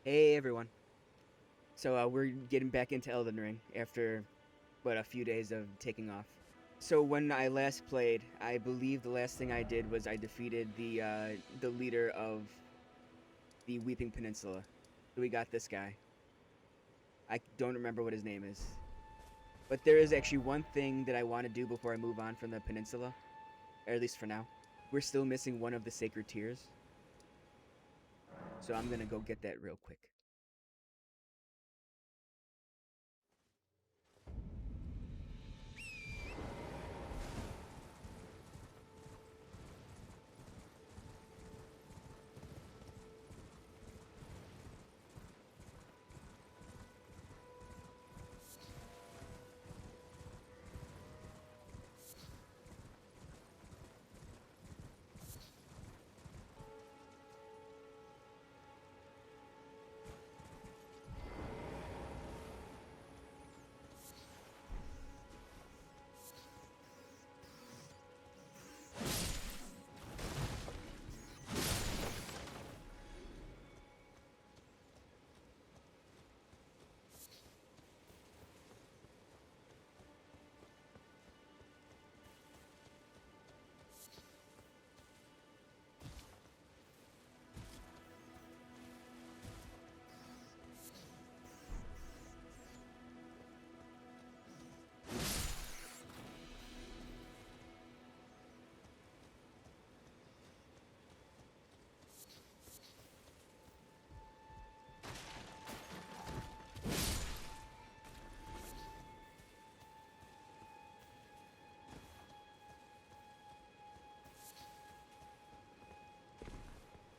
Hey everyone. So we're getting back into Elden Ring after a few days of taking off. So when I last played, I believe the last thing I did was I defeated the leader of the Weeping Peninsula. So we got this guy. I don't remember what his name is. But there is actually one thing that I want to do before I move on from the peninsula, or at least for now. We're still missing one of the sacred tears. So I'm going to go get that real quick.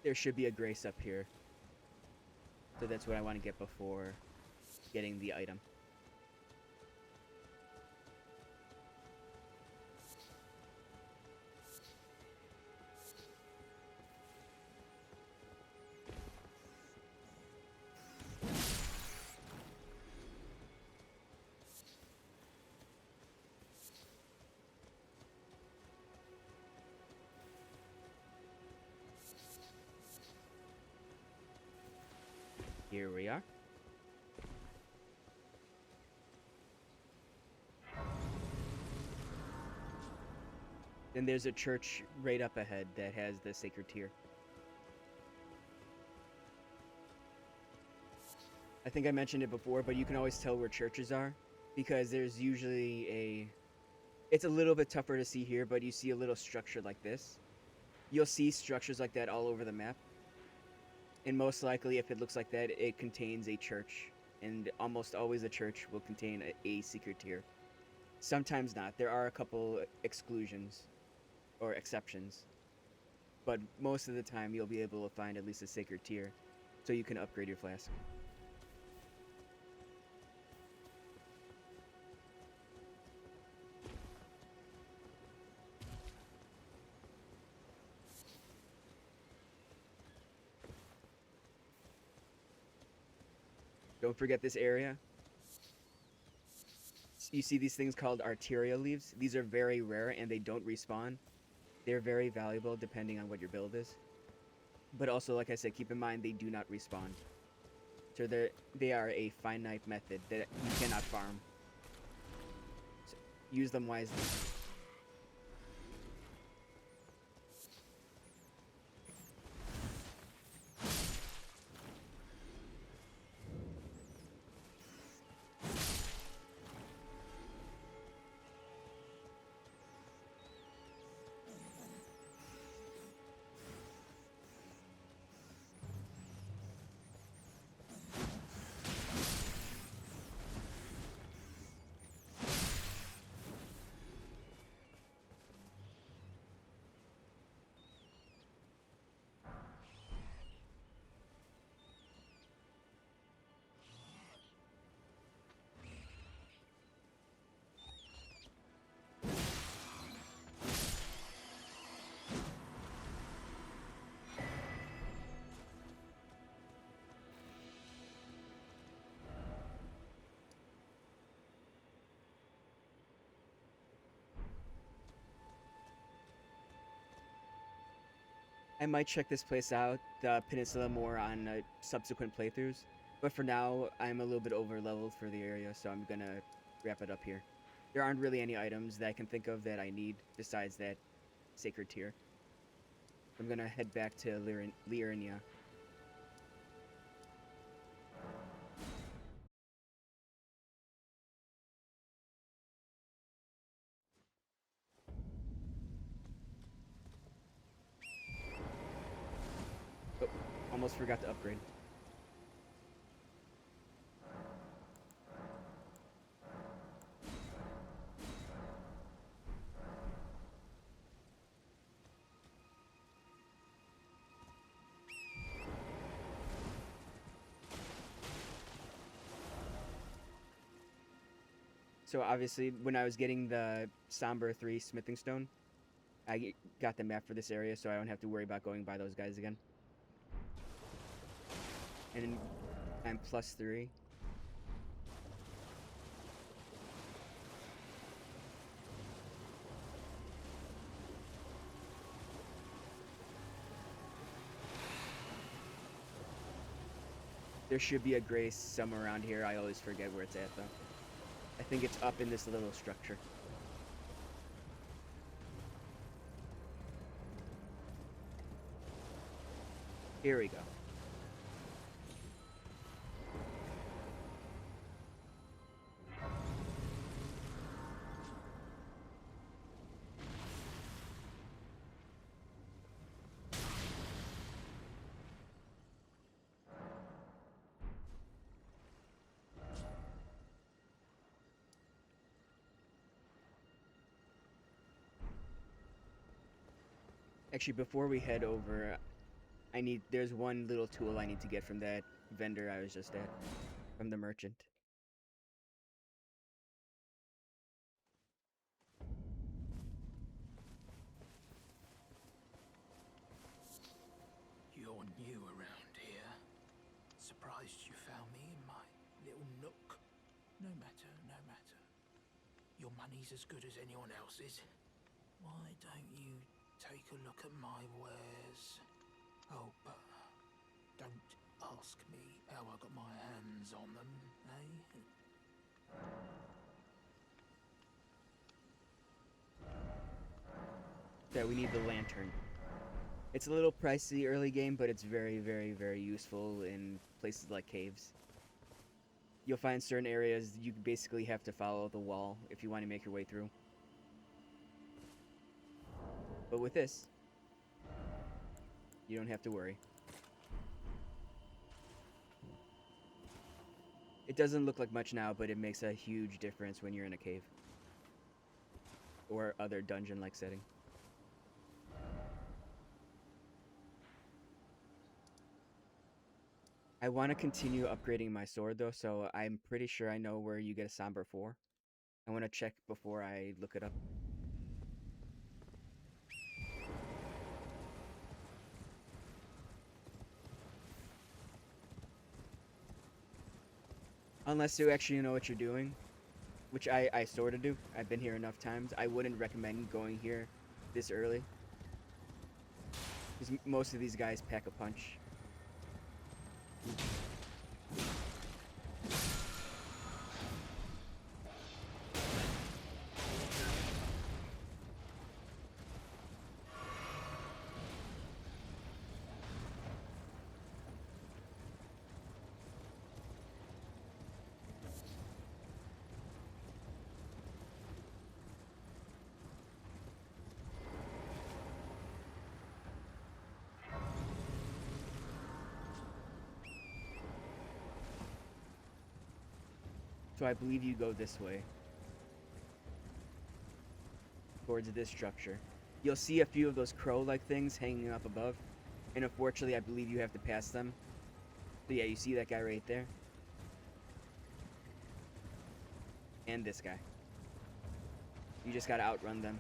There should be a grace up here. So that's what I want to get before getting the item. Here we are. Then there's a church right up ahead that has the sacred tear. I think I mentioned it before, but you can always tell where churches are because there's usually a. It's a little bit tougher to see here, but you see a little structure like this. You'll see structures like that all over the map. And most likely, if it looks like that, it contains a church. And almost always a church will contain a secret tier. Sometimes not. There are a couple exclusions or exceptions. But most of the time, you'll be able to find at least a sacred tier so you can upgrade your flask. Don't forget this area. You see these things called arteria leaves. These are very rare and they don't respawn. They're very valuable depending on what your build is. But also, like I said, keep in mind they do not respawn. So they are a finite method that you cannot farm. So use them wisely. I might check this place out, the peninsula, more on subsequent playthroughs. But for now, I'm a little bit over leveled for the area, so I'm gonna wrap it up here. There aren't really any items that I can think of that I need besides that sacred tier. I'm gonna head back to Liurnia. Oh, almost forgot to upgrade. So obviously, when I was getting the Somber 3 Smithing Stone, got the map for this area, so I don't have to worry about going by those guys again. And I'm +3. There should be a grace somewhere around here. I always forget where it's at, though. I think it's up in this little structure. Here we go. Actually, before we head over, there's one little tool I need to get from that vendor I was just at, from the merchant. You're new around here. Surprised you found me in my little nook. No matter, no matter. Your money's as good as anyone else's. Why don't you take a look at my wares? Oh, but don't ask me how I got my hands on them, eh? So we need the lantern. It's a little pricey early game, but it's very, very, very useful in places like caves. You'll find certain areas you basically have to follow the wall if you want to make your way through. But with this, you don't have to worry. It doesn't look like much now, but it makes a huge difference when you're in a cave or other dungeon-like setting. I want to continue upgrading my sword though, so I'm pretty sure I know where you get a Somber 4. I want to check before I look it up. Unless you actually know what you're doing, which I sort of do. I've been here enough times. I wouldn't recommend going here this early, because most of these guys pack a punch. So I believe you go this way, towards this structure. You'll see a few of those crow-like things hanging up above, and unfortunately I believe you have to pass them. So yeah, you see that guy right there? And this guy. You just gotta outrun them.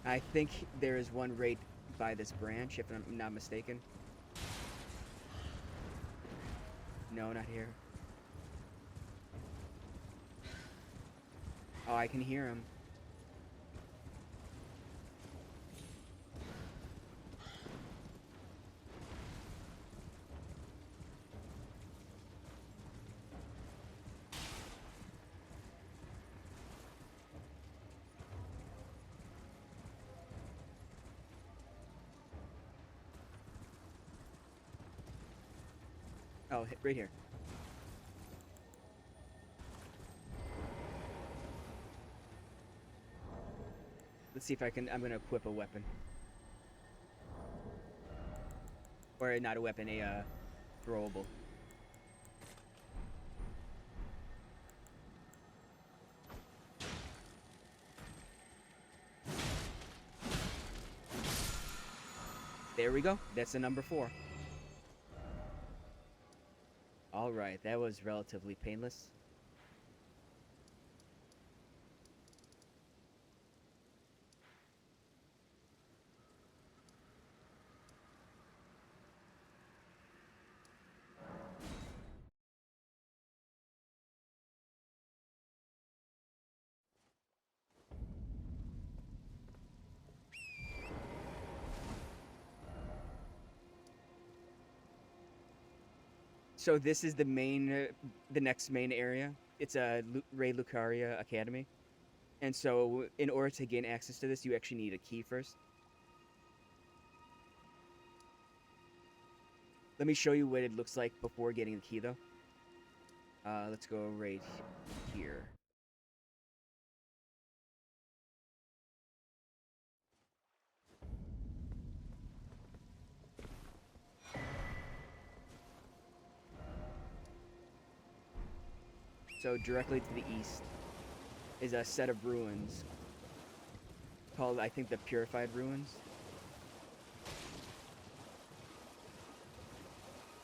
I think there is one right by this branch, if I'm not mistaken. No, not here. Oh, I can hear him. Oh, right here. Let's see if I can. I'm gonna equip a weapon, or not a weapon, a throwable. There we go. That's the number 4. All right, that was relatively painless. So this is the next main area. It's a Ray Lucaria Academy, and so in order to gain access to this, you actually need a key first. Let me show you what it looks like before getting the key, though. Let's go right here. So directly to the east is a set of ruins called, I think, the Purified Ruins.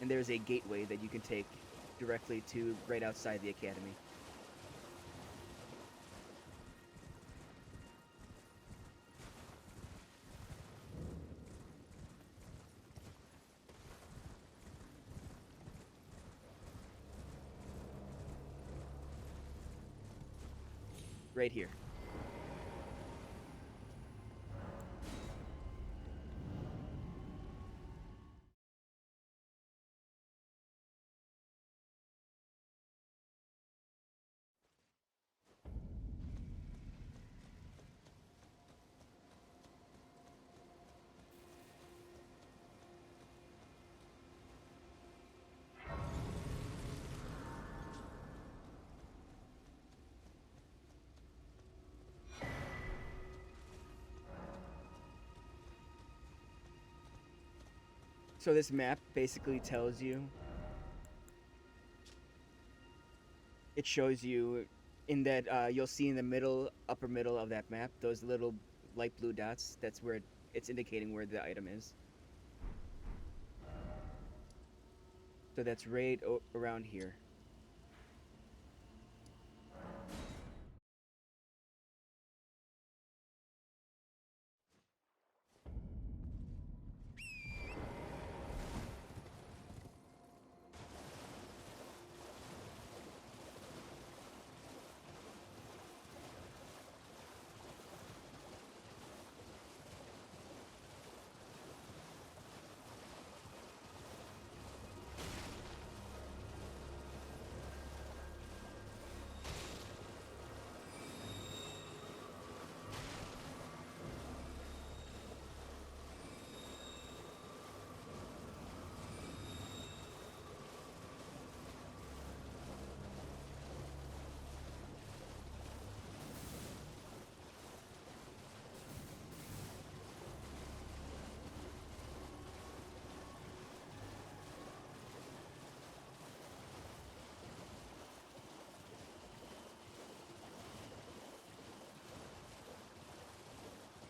And there's a gateway that you can take directly to right outside the academy. Right here. So this map basically tells you, it shows you in that you'll see in the middle, upper middle of that map, those little light blue dots. That's where it's indicating where the item is. So that's right around here.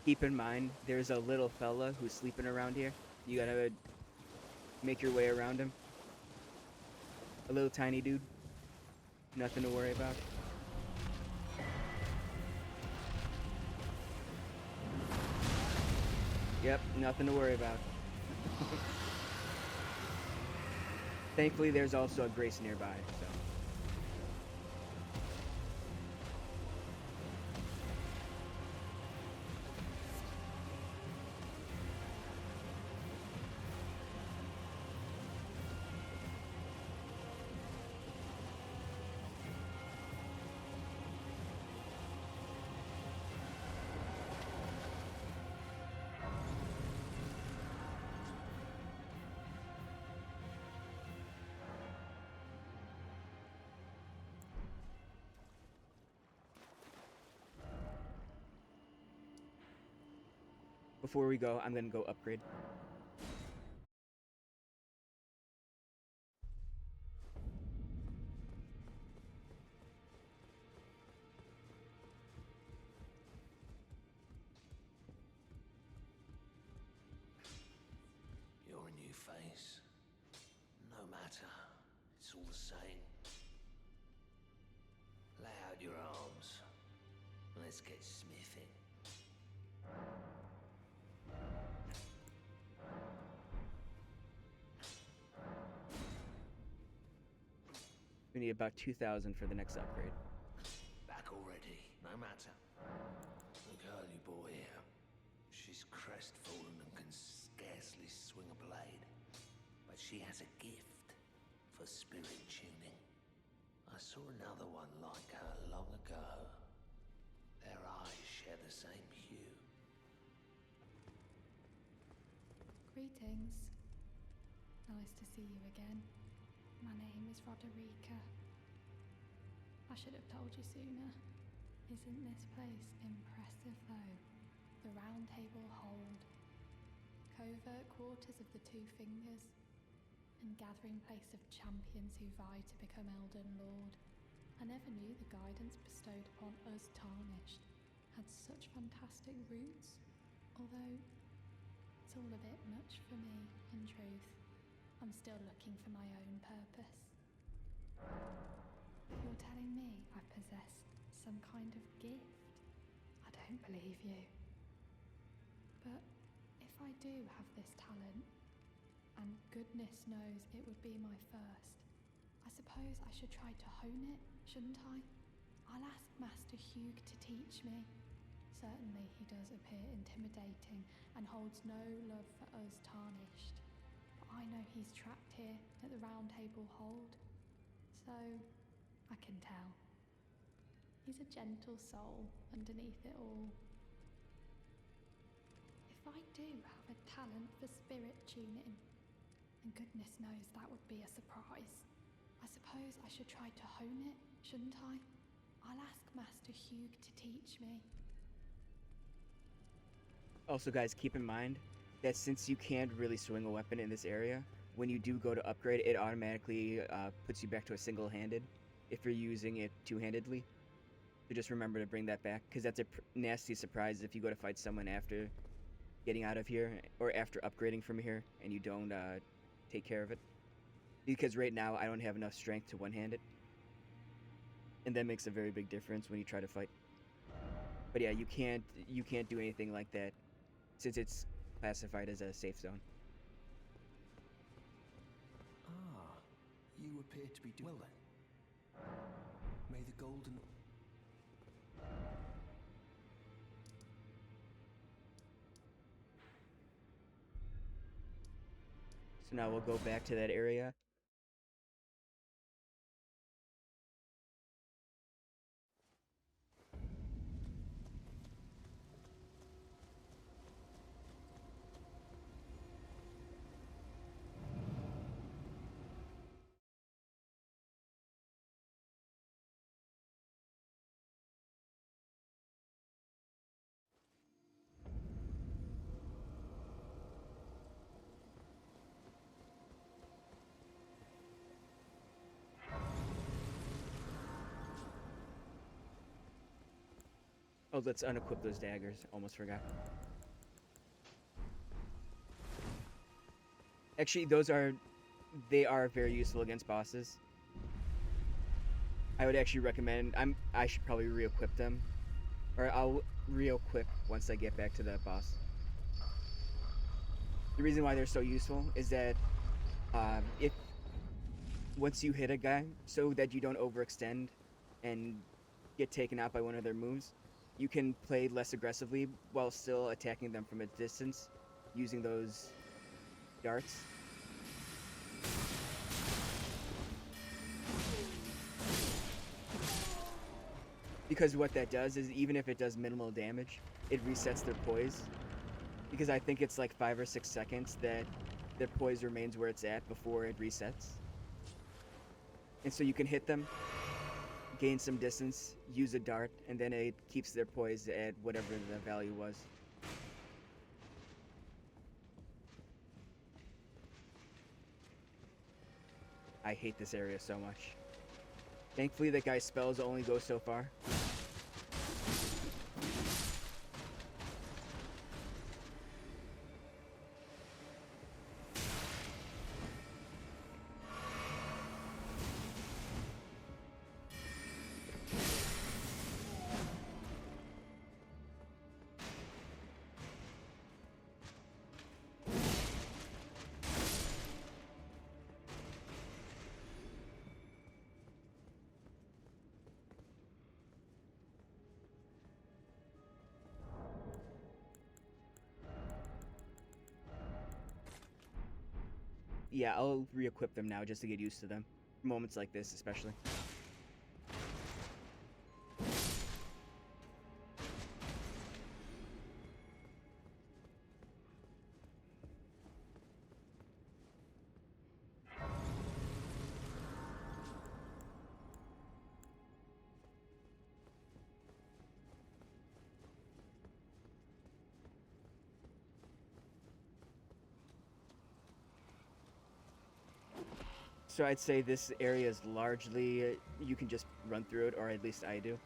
Keep in mind, there's a little fella who's sleeping around here. You gotta make your way around him. A little tiny dude. Nothing to worry about. Yep, nothing to worry about. Thankfully, there's also a Grace nearby, so. before we go, I'm gonna go upgrade. You're a new face. No matter, it's all the same. Lay out your arms. Let's get smithing. We need about 2,000 for the next upgrade. Back already, no matter. The girly boy here. She's crestfallen and can scarcely swing a blade. But she has a gift for spirit tuning. I saw another one like her long ago. Their eyes share the same hue. Greetings. Nice to see you again. My name is Roderica. I should have told you sooner. Isn't this place impressive though? The Round Table Hold, covert quarters of the Two Fingers, and gathering place of champions who vie to become Elden Lord. I never knew the guidance bestowed upon us Tarnished had such fantastic roots, although it's all a bit much for me, in truth. I'm still looking for my own purpose. You're telling me I possess some kind of gift? I don't believe you. But if I do have this talent, and goodness knows it would be my first, I suppose I should try to hone it, shouldn't I? I'll ask Master Hugh to teach me. Certainly he does appear intimidating and holds no love for us Tarnished. I know he's trapped here at the Round Table Hold, so I can tell. He's a gentle soul underneath it all. If I do have a talent for spirit tuning, and goodness knows that would be a surprise, I suppose I should try to hone it, shouldn't I? I'll ask Master Hugh to teach me. Also, guys, keep in mind that since you can't really swing a weapon in this area, when you do go to upgrade, it automatically puts you back to a single-handed if you're using it two-handedly. So just remember to bring that back, because that's a nasty surprise if you go to fight someone after getting out of here, or after upgrading from here, and you don't take care of it. Because right now, I don't have enough strength to one-hand it. And that makes a very big difference when you try to fight. But yeah, you can't do anything like that, since it's classified as a safe zone. Ah, you appear to be doing well then. May the golden... So now we'll go back to that area. Oh, let's unequip those daggers. Almost forgot. Actually, they are very useful against bosses. I would actually recommend, I should probably re-equip them. Or I'll re-equip once I get back to the boss. The reason why they're so useful is that if once you hit a guy, so that you don't overextend and get taken out by one of their moves, you can play less aggressively while still attacking them from a distance using those darts. Because what that does is, even if it does minimal damage, it resets their poise. Because I think it's like 5 or 6 seconds that their poise remains where it's at before it resets. And so you can hit them, gain some distance, use a dart, and then it keeps their poise at whatever the value was. I hate this area so much. Thankfully, that guy's spells only go so far. Yeah, I'll re-equip them now just to get used to them. Moments like this, especially. So I'd say this area is largely, you can just run through it, or at least I do.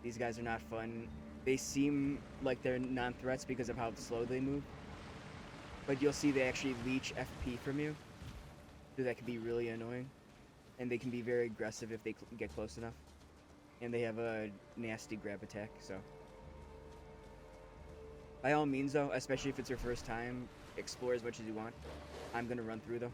These guys are not fun. They seem like they're non-threats because of how slow they move. But you'll see they actually leech FP from you. So that can be really annoying. And they can be very aggressive if they get close enough. And they have a nasty grab attack, so. By all means though, especially if it's your first time, explore as much as you want. I'm gonna run through though.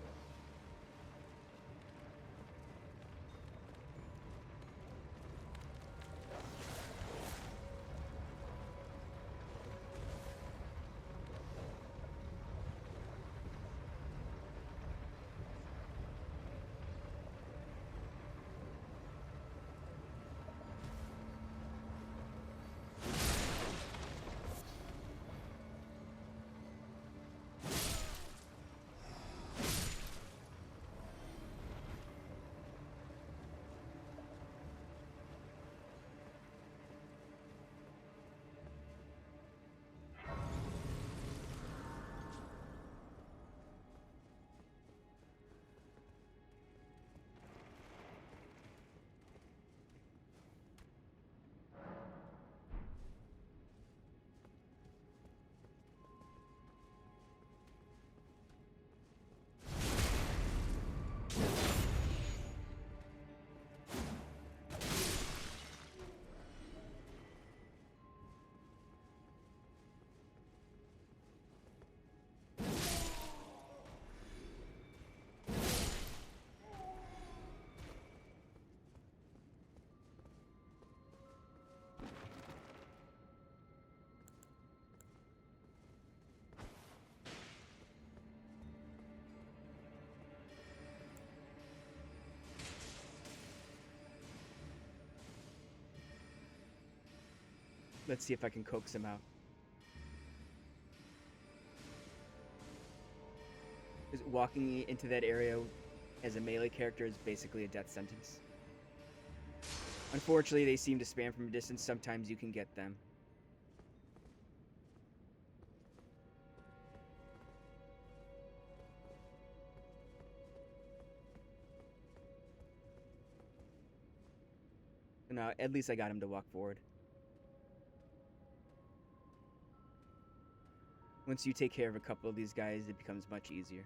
Let's see if I can coax him out. Because walking into that area as a melee character is basically a death sentence. Unfortunately, they seem to spam from a distance. Sometimes you can get them. So now, at least I got him to walk forward. Once you take care of a couple of these guys, it becomes much easier.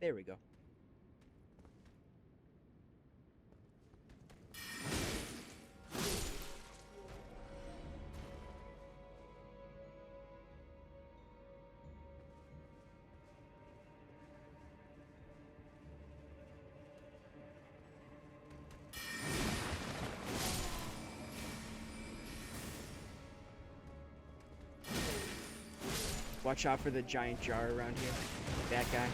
There we go. Watch out for the giant jar around here. That guy.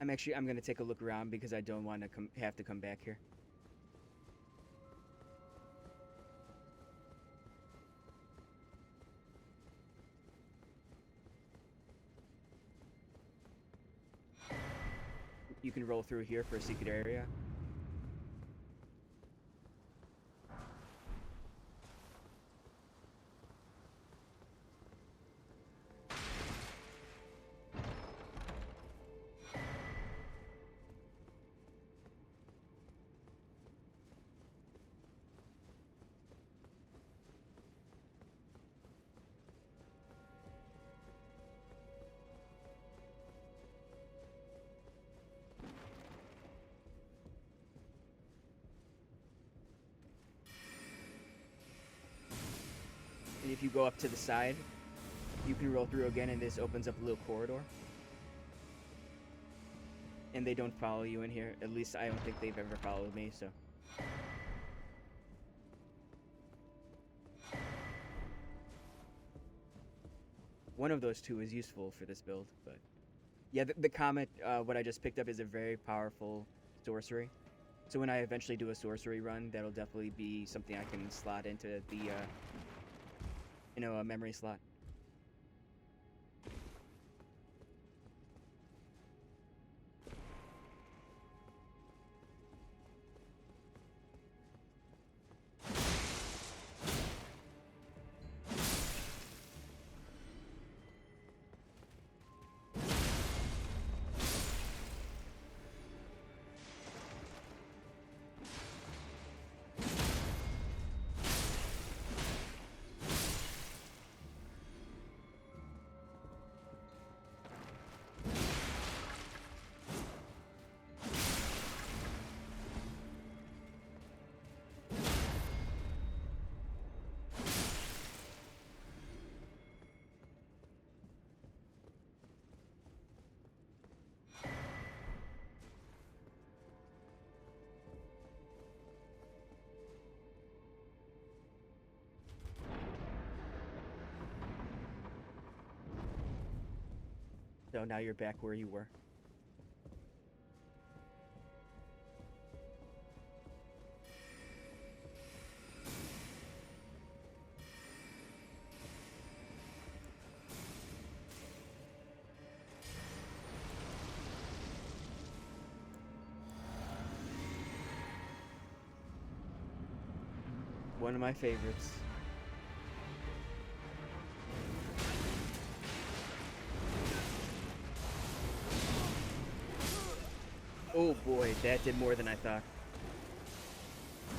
I'm gonna take a look around because I don't want to have to come back here. You can roll through here for a secret area. And if you go up to the side, you can roll through again, and this opens up a little corridor. And they don't follow you in here. At least I don't think they've ever followed me, so. One of those two is useful for this build, but yeah, the comet, what I just picked up is a very powerful sorcery. So when I eventually do a sorcery run, that'll definitely be something I can slot into the, a memory slot. So now you're back where you were. One of my favorites. Oh boy, that did more than I thought.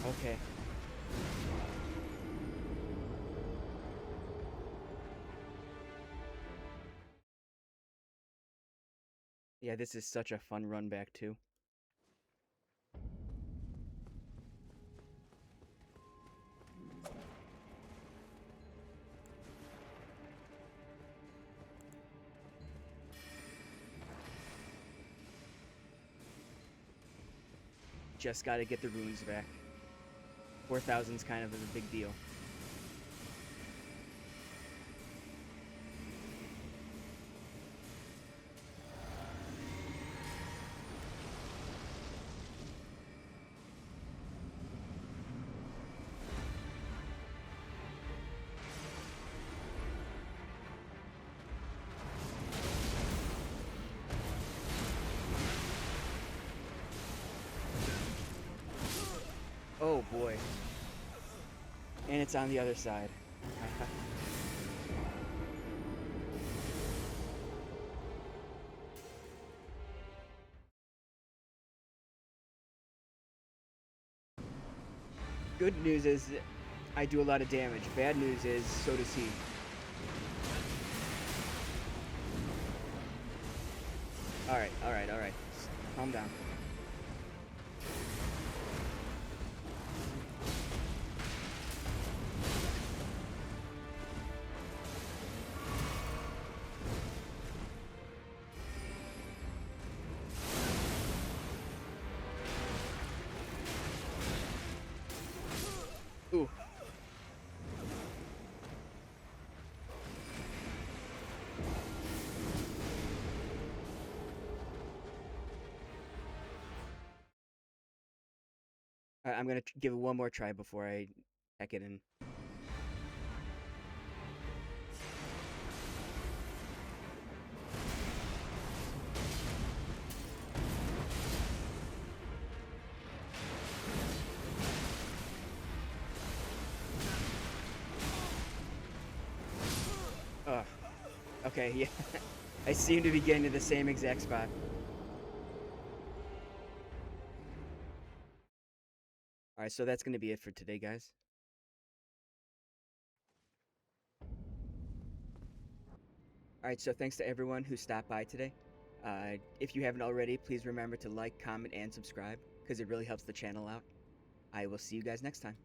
Okay. Yeah, this is such a fun run back too. Just gotta get the runes back. 4,000's kind of a big deal. Oh boy. And it's on the other side. Good news is I do a lot of damage. Bad news is so does he. Alright. Calm down. Ooh. I'm gonna give it one more try before I heck it in. Ugh. Okay, yeah. I seem to be getting to the same exact spot. Alright, so that's gonna be it for today, guys. Alright, so thanks to everyone who stopped by today. If you haven't already, please remember to like, comment, and subscribe, because it really helps the channel out. I will see you guys next time.